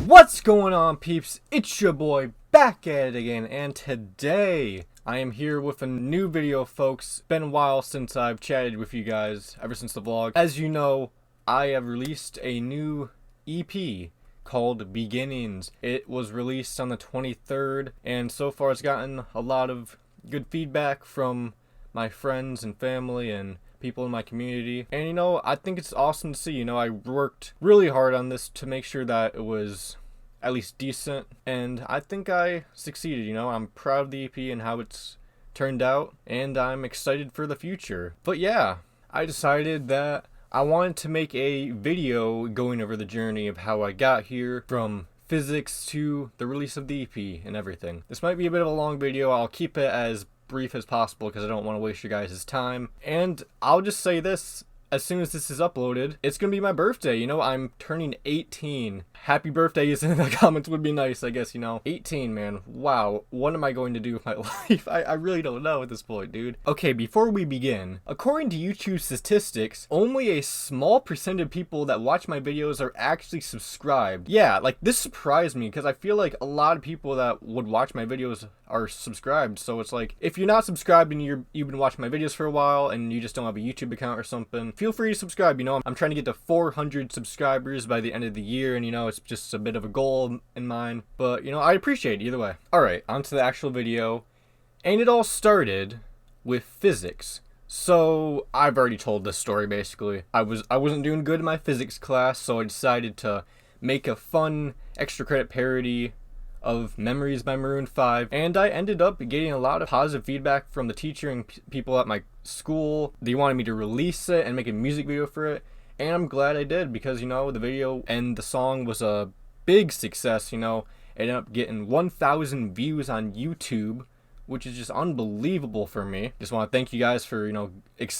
What's going on, peeps? It's your boy back at it again, and today I am here with a new video, folks. Been a while since I've chatted with you guys, ever since the vlog. As you know, I have released a new EP called Beginnings. It was released on the 23rd, and so far it's gotten a lot of good feedback from my friends and family and people in my community. And you know, I think it's awesome to see. You know, I worked really hard on this to make sure that it was at least decent, and I think I succeeded. You know, I'm proud of the EP and how it's turned out, and I'm excited for the future. But yeah, I decided that I wanted to make a video going over the journey of how I got here from physics to the release of the EP and everything. This might be a bit of a long video. I'll keep it as brief as possible because I don't want to waste your guys' time. And I'll just say this, as soon as this is uploaded, it's gonna be my birthday. You know, I'm turning 18. Happy birthday is in the comments would be nice, I guess, you know. 18, man. Wow. What am I going to do with my life? I really don't know at this point, dude. Okay, before we begin, according to YouTube statistics, only a small percent of people that watch my videos are actually subscribed. Yeah, like, this surprised me because I feel like a lot of people that would watch my videos are subscribed. So it's like, if you're not subscribed and you've been watching my videos for a while and you just don't have a YouTube account or something, feel free to subscribe. You know, I'm trying to get to 400 subscribers by the end of the year, and you know, it's just a bit of a goal in mind, but you know, I appreciate it either way. Alright, on to the actual video. And it all started with physics. So I've already told this story basically. I wasn't doing good in my physics class, so I decided to make a fun extra credit parody of Memories by Maroon 5, and I ended up getting a lot of positive feedback from the teacher and people at my school. They wanted me to release it and make a music video for it, and I'm glad I did because, you know, the video and the song was a big success. You know, it ended up getting 1,000 views on YouTube, which is just unbelievable for me. Just want to thank you guys for, you know,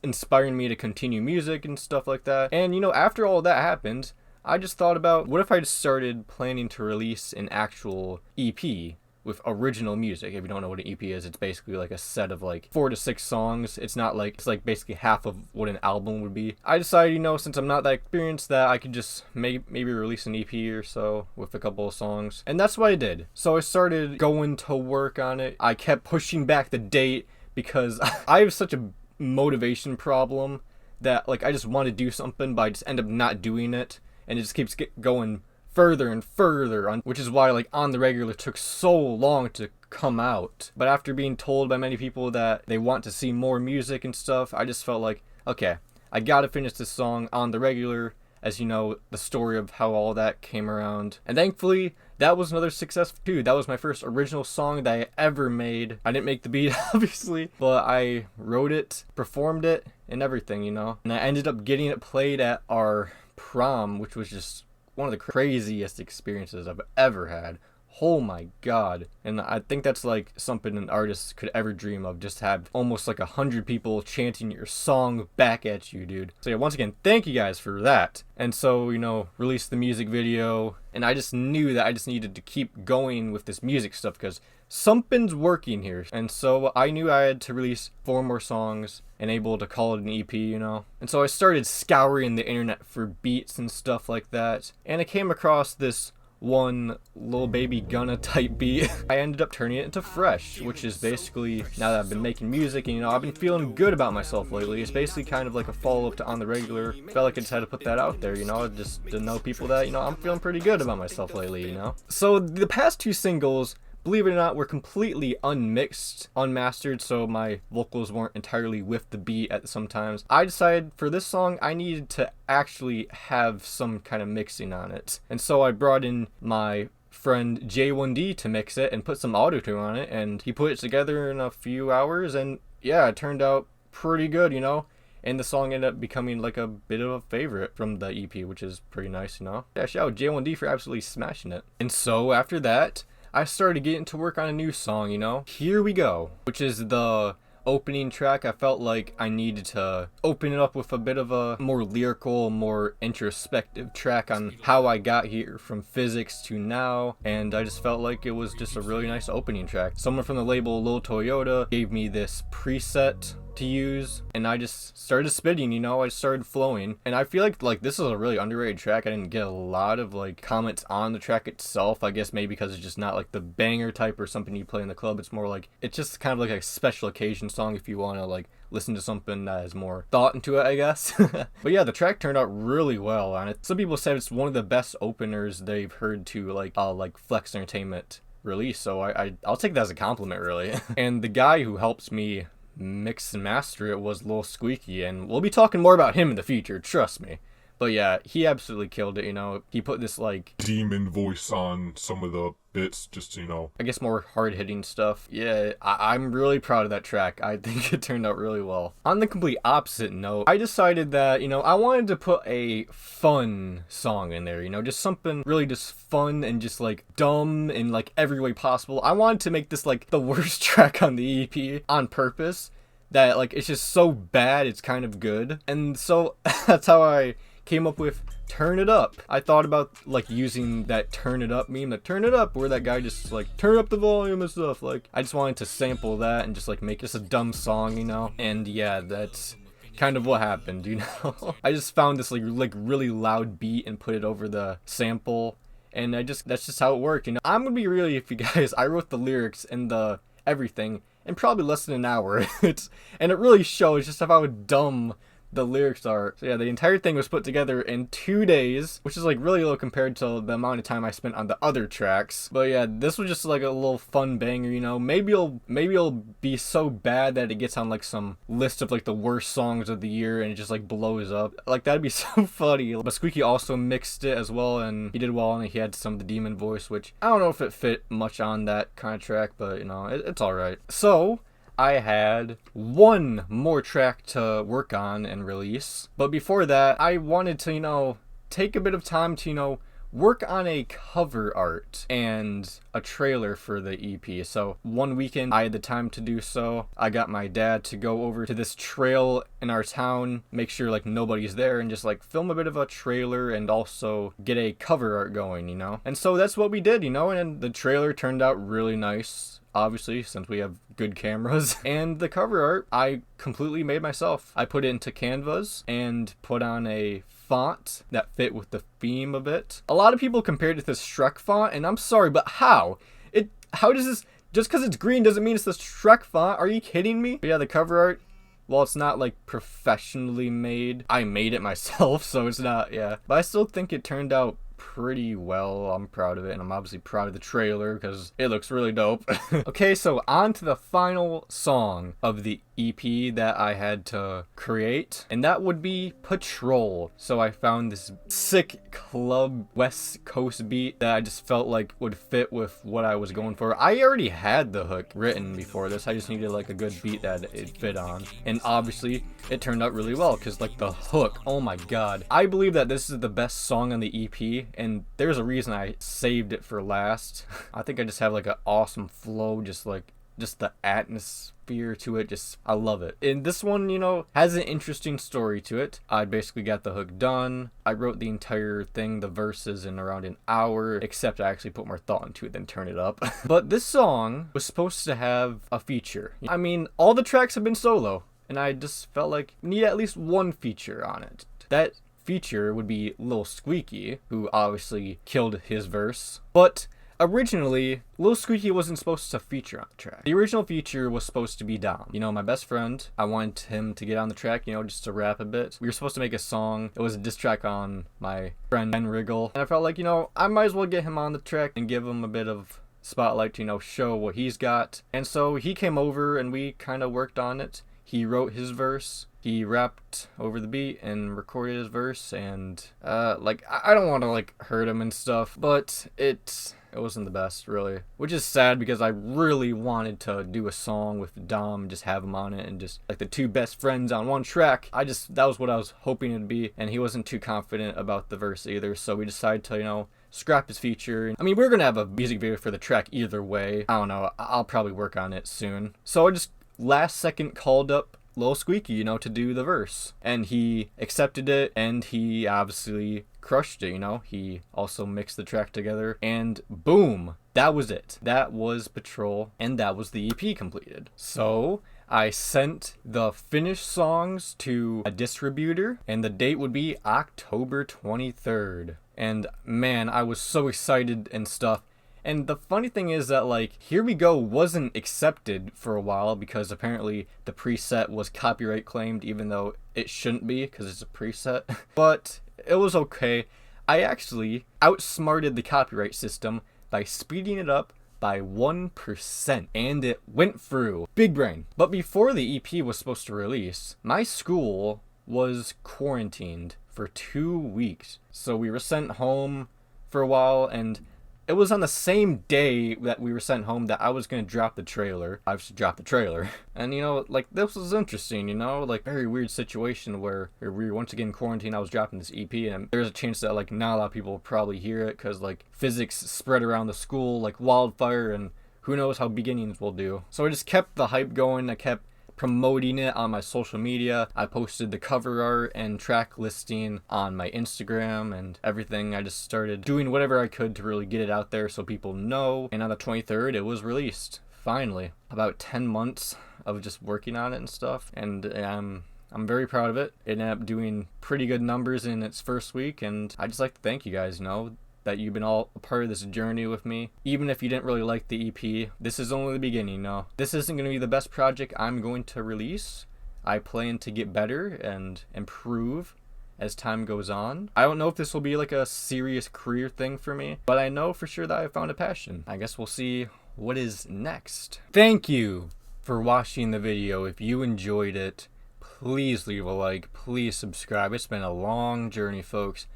inspiring me to continue music and stuff like that. And you know, after all that happened, I just thought about, what if I just started planning to release an actual EP with original music? If you don't know what an EP is, it's basically like a set of like 4 to 6 songs. It's not like, it's like basically half of what an album would be. I decided, you know, since I'm not that experienced, that I could just maybe release an EP or so with a couple of songs. And that's what I did. So I started going to work on it. I kept pushing back the date because I have such a motivation problem that, like, I just want to do something, but I just end up not doing it. And it just keeps going further and further, which is why, like, On the Regular took so long to come out. But after being told by many people that they want to see more music and stuff, I just felt like, okay, I gotta finish this song On the Regular, as you know, the story of how all that came around. And thankfully, that was another success too. That was my first original song that I ever made. I didn't make the beat, obviously, but I wrote it, performed it, and everything, you know. And I ended up getting it played at our prom, which was just one of the craziest experiences I've ever had. Oh my god. And I think that's like something an artist could ever dream of, just have almost like 100 people chanting your song back at you, dude. So yeah, once again, thank you guys for that. And so, you know, released the music video, and I just knew that I just needed to keep going with this music stuff because something's working here. And so I knew I had to release 4 more songs and able to call it an EP, you know. And so I started scouring the internet for beats and stuff like that, and I came across this one Lil Baby Gunna type beat. I ended up turning it into Fresh, which is basically, now that I've been making music and, you know, I've been feeling good about myself lately, it's basically kind of like a follow-up to On the Regular. Felt like I just had to put that out there, you know, just to know people that, you know, I'm feeling pretty good about myself lately, you know. So the past 2 singles, believe it or not, were completely unmixed, unmastered, so my vocals weren't entirely with the beat at sometimes. I decided for this song I needed to actually have some kind of mixing on it. And so I brought in my friend J1D to mix it and put some auto-tune on it, and he put it together in a few hours, and yeah, it turned out pretty good, you know. And the song ended up becoming like a bit of a favorite from the EP, which is pretty nice, you know. Yeah, shout out J1D for absolutely smashing it. And so after that, I started getting to work on a new song, you know. Here We Go, which is the opening track. I felt like I needed to open it up with a bit of a more lyrical, more introspective track on how I got here from physics to now, and I just felt like it was just a really nice opening track. Someone from the label Lil Toyota gave me this preset to use, and I just started spitting, you know, I started flowing. And I feel like this is a really underrated track. I didn't get a lot of like comments on the track itself. I guess maybe because it's just not like the banger type or something you play in the club. It's more like, it's just kind of like a special occasion song if you want to like listen to something that has more thought into it, I guess. But yeah, the track turned out really well on it. Some people said it's one of the best openers they've heard to like Flex Entertainment release, so I'll take that as a compliment, really. And the guy who helps me mix and master it was Lil Squeaky, and we'll be talking more about him in the future, trust me. But yeah, he absolutely killed it, you know. He put this like demon voice on some of the bits, just, you know, I guess more hard-hitting stuff. Yeah, I'm really proud of that track. I think it turned out really well. On the complete opposite note, I decided that, you know, I wanted to put a fun song in there, you know, just something really just fun and just like dumb in like every way possible. I wanted to make this like the worst track on the EP on purpose, that like it's just so bad it's kind of good. And so that's how I came up with Turn It Up. I thought about like using that Turn It Up meme, that Turn It Up, where that guy just like turn up the volume and stuff. Like I just wanted to sample that and just like make this a dumb song, you know. And yeah, that's kind of what happened, you know. I just found this like really loud beat and put it over the sample, and that's just how it worked, you know. I'm gonna be real with you guys. I wrote the lyrics and the everything in probably less than an hour. And it really shows just how dumb the lyrics are. So yeah, the entire thing was put together in 2 days, which is like really low compared to the amount of time I spent on the other tracks. But yeah, this was just like a little fun banger, you know. Maybe it'll be so bad that it gets on like some list of like the worst songs of the year and it just like blows up. Like that'd be so funny. But Squeaky also mixed it as well, and he did well, and he had some of the demon voice, which I don't know if it fit much on that kind of track, but you know, it's alright. So I had one more track to work on and release. But before that, I wanted to, you know, take a bit of time to, you know, work on a cover art and a trailer for the EP. So one weekend I had the time to do so. I got my dad to go over to this trail in our town, make sure like nobody's there, and just like film a bit of a trailer and also get a cover art going, you know. And so that's what we did, you know, and the trailer turned out really nice, obviously, since we have good cameras. And the cover art I completely made myself. I put it into Canvas and put on a font that fit with the theme of it. A lot of people compared it to Shrek font, and I'm sorry, but how does this, just because it's green doesn't mean it's the Shrek font? Are you kidding me? But yeah, the cover art, well, it's not like professionally made. I made it myself, so it's not, yeah. But I still think it turned out pretty well. I'm proud of it, and I'm obviously proud of the trailer because it looks really dope. Okay, so on to the final song of the EP that I had to create, and that would be Patrol. So I found this sick club West Coast beat that I just felt like would fit with what I was going for. I already had the hook written before this. I just needed like a good beat that it fit on, and obviously it turned out really well because like the hook, oh my god. I believe that this is the best song on the EP, and there's a reason I saved it for last. I think I just have like an awesome flow, just the atmosphere to it, just I love it. And this one, you know, has an interesting story to it. I basically got the hook done. I wrote the entire thing, the verses, in around an hour, except I actually put more thought into it than Turn It Up. But this song was supposed to have a feature. I mean, all the tracks have been solo, and I just felt like we need at least one feature on it. That feature would be Lil Squeaky, who obviously killed his verse. But originally, Lil Squeaky wasn't supposed to feature on the track. The original feature was supposed to be Dom. You know, my best friend. I wanted him to get on the track, you know, just to rap a bit. We were supposed to make a song. It was a diss track on my friend Ben Riggle. And I felt like, you know, I might as well get him on the track and give him a bit of spotlight to, you know, show what he's got. And so he came over and we kind of worked on it. He wrote his verse. He rapped over the beat and recorded his verse, and like I don't want to like hurt him and stuff, but it wasn't the best, really, which is sad because I really wanted to do a song with Dom and just have him on it and just like the two best friends on one track. That was what I was hoping it'd be, and he wasn't too confident about the verse either, so we decided to, you know, scrap his feature. I mean, we're gonna have a music video for the track either way. I don't know, I'll probably work on it soon. So I just last second called up Lil Squeaky, you know, to do the verse, and he accepted it, and he obviously crushed it, you know. He also mixed the track together, and boom, that was it. That was Patrol, and that was the EP completed. So I sent the finished songs to a distributor, and the date would be October 23rd. And man, I was so excited and stuff. And the funny thing is that, like, Here We Go wasn't accepted for a while because apparently the preset was copyright claimed, even though it shouldn't be because it's a preset. But it was okay. I actually outsmarted the copyright system by speeding it up by 1%, and it went through. Big brain. But before the EP was supposed to release, my school was quarantined for 2 weeks. So we were sent home for a while, and it was on the same day that we were sent home that I was going to drop the trailer. I was to drop the trailer. And, like, this was interesting, like, very weird situation where we were once again quarantined. I was dropping this EP, and there's a chance that, like, not a lot of people will probably hear it because, like, physics spread around the school like wildfire, and who knows how beginnings will do. So I just kept the hype going. I kept promoting it on my social media. I posted the cover art and track listing on my Instagram and everything. I just started doing whatever I could to really get it out there so people know. And on the 23rd, it was released. Finally. About 10 months of just working on it and stuff. And I'm very proud of it. It ended up doing pretty good numbers in its first week. And I just like to thank you guys, that you've been all a part of this journey with me. Even if you didn't really like the EP, this is only the beginning. This isn't going to be the best project I'm going to release. I plan to get better and improve as time goes on. I don't know if this will be like a serious career thing for me, but I know for sure that I found a passion. I guess we'll see what is next. Thank you for watching the video. If you enjoyed it, please leave a like, please subscribe. It's been a long journey, folks,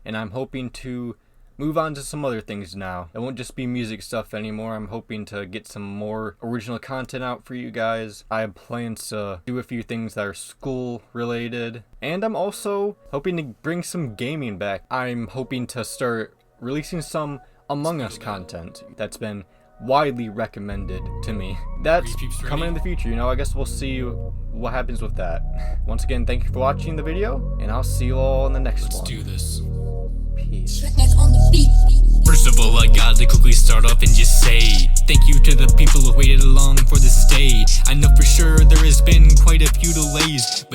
and I'm hoping to move on to some other things now. It won't just be music stuff anymore. I'm hoping to get some more original content out for you guys. I have plans to do a few things that are school related. And I'm also hoping to bring some gaming back. I'm hoping to start releasing some Among Us content that's been widely recommended to me. That's coming in the future, I guess we'll see what happens with that. Once again, thank you for watching the video, and I'll see you all in the next one. Let's do this. Peace. First of all, I gotta quickly start off and just say thank you to the people who waited along for this day. I know for sure there has been quite a few delays,